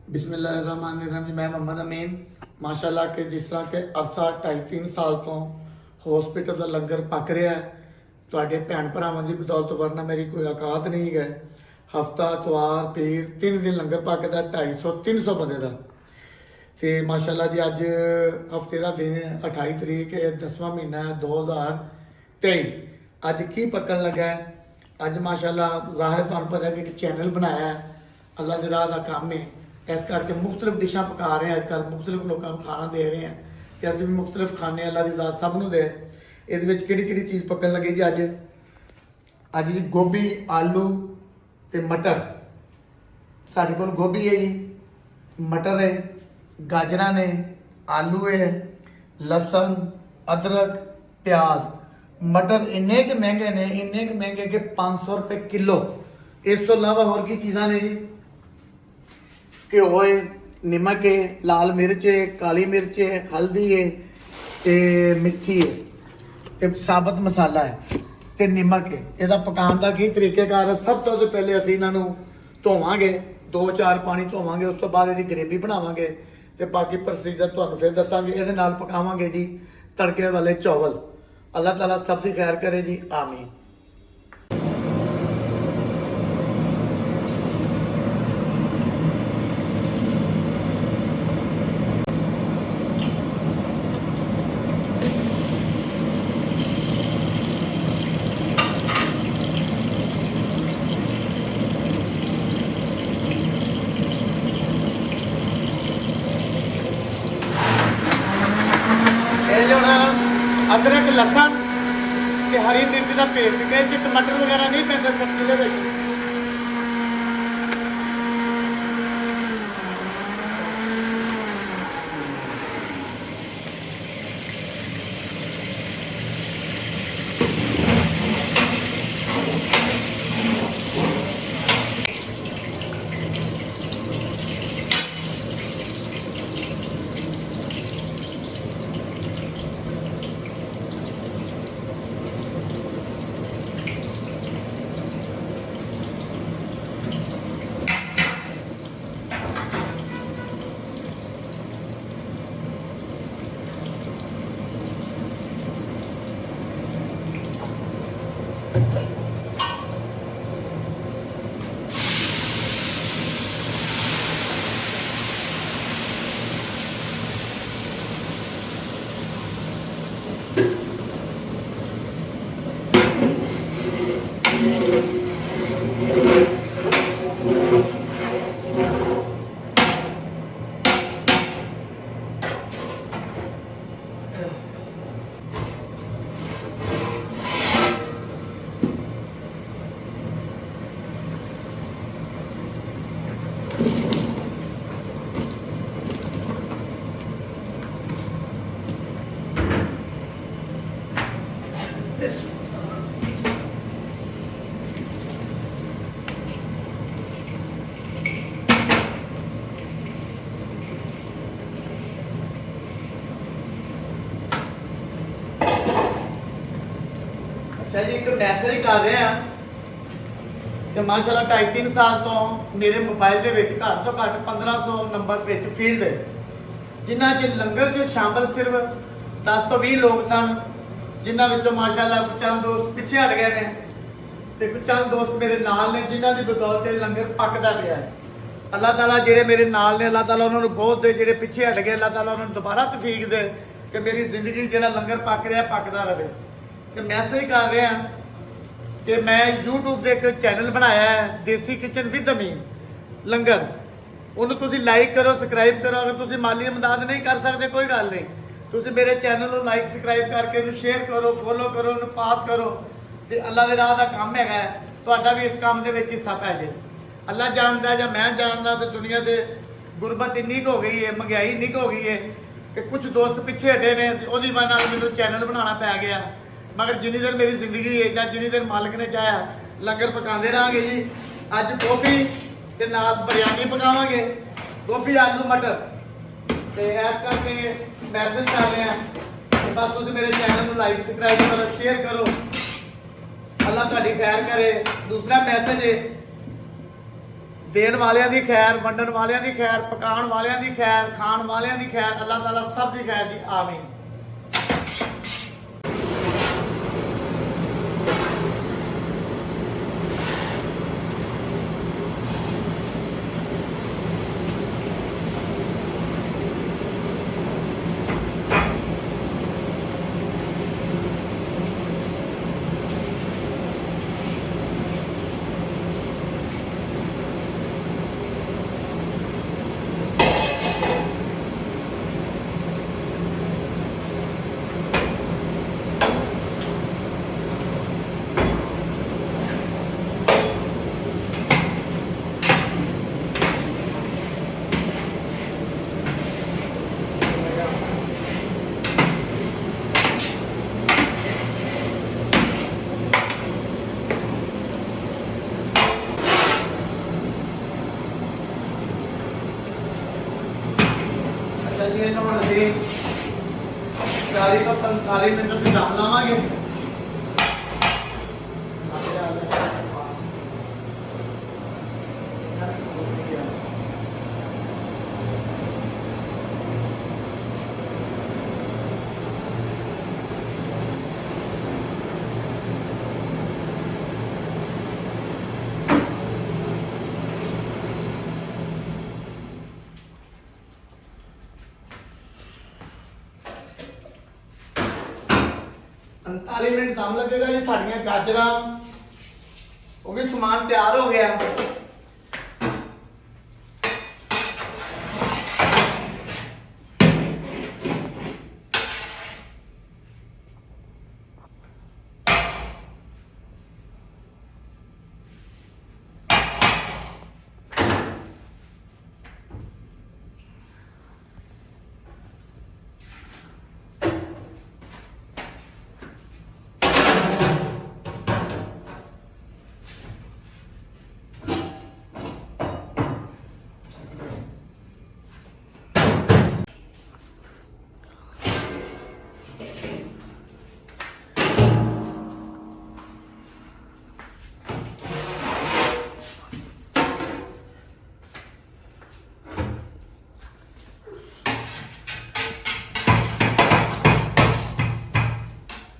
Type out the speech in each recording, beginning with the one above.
बिस्मिल्लाहिर्रहमानिर्रहीम जी। मैं मोहम्मद अमीन माशाल्लाह के जिस तरह के अरसा 2.5-3 साल तो हॉस्पिटल का लंगर पक रहा है ਤੁਹਾਡੇ ਭੈਣ ਭਰਾਵਾਂ ਦੀ ਬਦੌਲਤ, ਵਰਨਾ ਮੇਰੀ ਕੋਈ ਔਕਾਤ ਨਹੀਂ ਹੈ। ਹਫਤਾ ਇਤਵਾਰ ਪੀਰ 3 ਦਿਨ ਲੰਗਰ ਪੱਕਦਾ 250-300 ਬੰਦੇ ਦਾ। ਤੇ ਮਾਸ਼ਾਅੱਲਾ ਜੀ ਅੱਜ ਹਫਤੇ ਦਾ ਦਿਨ 28 ਤਰੀਕ ਹੈ, 10ਵਾਂ ਮਹੀਨਾ ਹੈ 2023। ਅੱਜ ਕੀ ਪੱਕਣ ਲੱਗਾ ਹੈ? ਅੱਜ ਮਾਸ਼ਾਅੱਲਾ ਜ਼ਾਹਿਰ ਤੁਹਾਨੂੰ ਪਤਾ ਹੈ ਕਿ ਚੈਨਲ ਬਣਾਇਆ ਹੈ, ਅੱਲਾ ਦੇ ਰਾਹ ਦਾ ਕੰਮ ਹੈ। ਇਸ ਕਰਕੇ ਮੁxtਲਿਫ ਡਿਸ਼ਾਂ ਪਕਾ ਰਹੇ ਹਾਂ, ਅੱਜ ਕੱਲ੍ਹ ਮੁxtਲਿਫ ਲੋਕਾਂ ਨੂੰ ਖਾਣਾ ਦੇ ਰਹੇ ਹਾਂ ਕਿ ਅਸੀਂ ਵੀ ਮੁxtਲਿਫ ਖਾਣੇ, ਅੱਲਾ ਦੀ ਜ਼ਾਤ ਸਭ ਨੂੰ ਦੇ। ਇਹਦੇ ਵਿੱਚ ਕਿਹੜੀ ਕਿਹੜੀ ਚੀਜ਼ ਪੱਕਣ ਲੱਗੀ ਜੀ? ਅੱਜ ਜੀ ਗੋਭੀ, ਆਲੂ ਤੇ ਮਟਰ। ਸਾਡੇ ਕੋਲ ਗੋਭੀ ਹੈ ਜੀ, ਮਟਰ ਹੈ, ਗਾਜਰਾਂ ਨੇ, ਆਲੂ ਹੈ, ਲਸਣ, ਅਦਰਕ, ਪਿਆਜ਼। ਮਟਰ ਇੰਨੇ ਕਿ ਮਹਿੰਗੇ ਨੇ, ਇੰਨੇ ਕਿ ਮਹਿੰਗੇ ਕਿ 500 ਰੁਪਏ ਕਿਲੋ। ਇਸ ਤੋਂ ਇਲਾਵਾ ਹੋਰ ਕੀ ਚੀਜ਼ਾਂ ਨੇ ਜੀ? ਘਿਓ ਹੈ, ਨਮਕ ਹੈ, ਲਾਲ ਮਿਰਚ ਹੈ, ਕਾਲੀ ਮਿਰਚ ਹੈ, ਹਲਦੀ ਹੈ ਤੇ ਮਿਰਚੀ ਹੈ ਤੇ ਸਾਬਤ ਮਸਾਲਾ ਹੈ ਤੇ ਨਮਕ ਹੈ। ਇਹਦਾ ਪਕਾਉਣ ਦਾ ਕੀ ਤਰੀਕੇਕਾਰ ਹੈ? ਸਭ ਤੋਂ ਪਹਿਲੇ ਅਸੀਂ ਇਹਨਾਂ ਨੂੰ ਧੋਵਾਂਗੇ, 2-4 ਪਾਣੀ ਧੋਵਾਂਗੇ, ਉਸ ਤੋਂ ਬਾਅਦ ਇਹਦੀ ਗ੍ਰੇਵੀ ਬਣਾਵਾਂਗੇ ਤੇ ਬਾਕੀ ਪ੍ਰੋਸੀਜਰ ਤੁਹਾਨੂੰ ਫਿਰ ਦੱਸਾਂਗੇ। ਇਹਦੇ ਨਾਲ ਪਕਾਵਾਂਗੇ ਜੀ ਤੜਕੇ ਵਾਲੇ ਚਾਵਲ। ਅੱਲਾਹ ਤਾਲਾ ਸਭ ਦੀ ਖੈਰ ਕਰੇ ਜੀ, ਆਮੀਨ। अदरक, लसन ते हरी मिर्च का पेस्ट के टमाटर वगैरह नहीं पैंते सब्जी के। अच्छा जी, एक मैसेज कर रहे हैं कि माशाल्लाह 2.5-3 साल तो मेरे मोबाइल के घट तो घट 1500 नंबर फील्ड है, जिन्हों च लंगर च शामिल सिर्फ 10 तो 20 लोग सन, जिन्होंने माशाल्लाह कुछ चंद दोस्त पिछे हट गए हैं तो कुछ चंद दोस्त मेरे नाल ने, जिन्हों की बदौलत लंगर पकता गया है। अल्लाह ताला जेडे मेरे नाल ने, अल्लाह ताला उन्होंने बहुत दे, जेडे पिछे हट गए अल्लाह ताला उन्होंने दोबारा तफीक दे कि मेरी जिंदगी जो लंगर पक रहा पकता रहे। तो मैसेज कर रहे हैं कि मैं यूट्यूब से एक चैनल बनाया है, देसी किचन विद अमीन लंगर। उन्होंने तुम लाइक करो, सबसक्राइब करो। अगर तुम माली इमदाद नहीं कर सकते कोई गल नहीं, तुम मेरे चैनल को लाइक सबसक्राइब करके उन्हें शेयर करो, फॉलो करो, उन्हें पास करो। तो अल्लाह के राह का काम है, तो भी इस काम के हिस्सा पै जाए। अल्लाह जानता है या मैं जानता, तो दुनिया से गुरबत इन्नी हो गई है, महंगाई इन्नी हो गई है कि कुछ दोस्त पिछे हटे ने, वजह मैं चैनल बनाना पै गया। मगर जिन्नी देर मेरी जिंदगी है या जिन्नी देर मालिक ने चाहा लंगर पकाते रहेंगे जी। अज गोभी के नाल बिरयानी पकावांगे, गोभी आलू मटर। तो इस करके मैसेज कर रहे हैं कि बस तुम मेरे चैनल को लाइक सबसक्राइब करो, शेयर करो, अल्लाह तुहाडी खैर करे। दूसरा मैसेज है ਦੇਣ ਵਾਲਿਆਂ ਦੀ ਖੈਰ, ਵੰਡਣ ਵਾਲਿਆਂ ਦੀ ਖੈਰ, ਪਕਾਉਣ ਵਾਲਿਆਂ ਦੀ ਖੈਰ, ਖਾਣ ਵਾਲਿਆਂ ਦੀ ਖੈਰ, ਅੱਲਾਹ ਤਾਲਾ ਸਭ ਦੀ ਖੈਰ ਜੀ, ਆਮੀਨ। ਅੱਛਾ ਜੀ, ਇਹਨਾਂ ਨੂੰ ਅਸੀਂ 40 ਤੋਂ 45 ਮਿੰਟ ਅਸੀਂ ਦਮ ਲਾਵਾਂਗੇ। अंताली मिनट दम लगेगा जी। साड़ियाँ गाजर वो भी समान तैयार हो गया।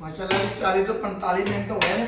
माशाल्लाह 40 ਤੋਂ 45 ਮਿੰਟ ਹੋ ਗਏ ਨੇ।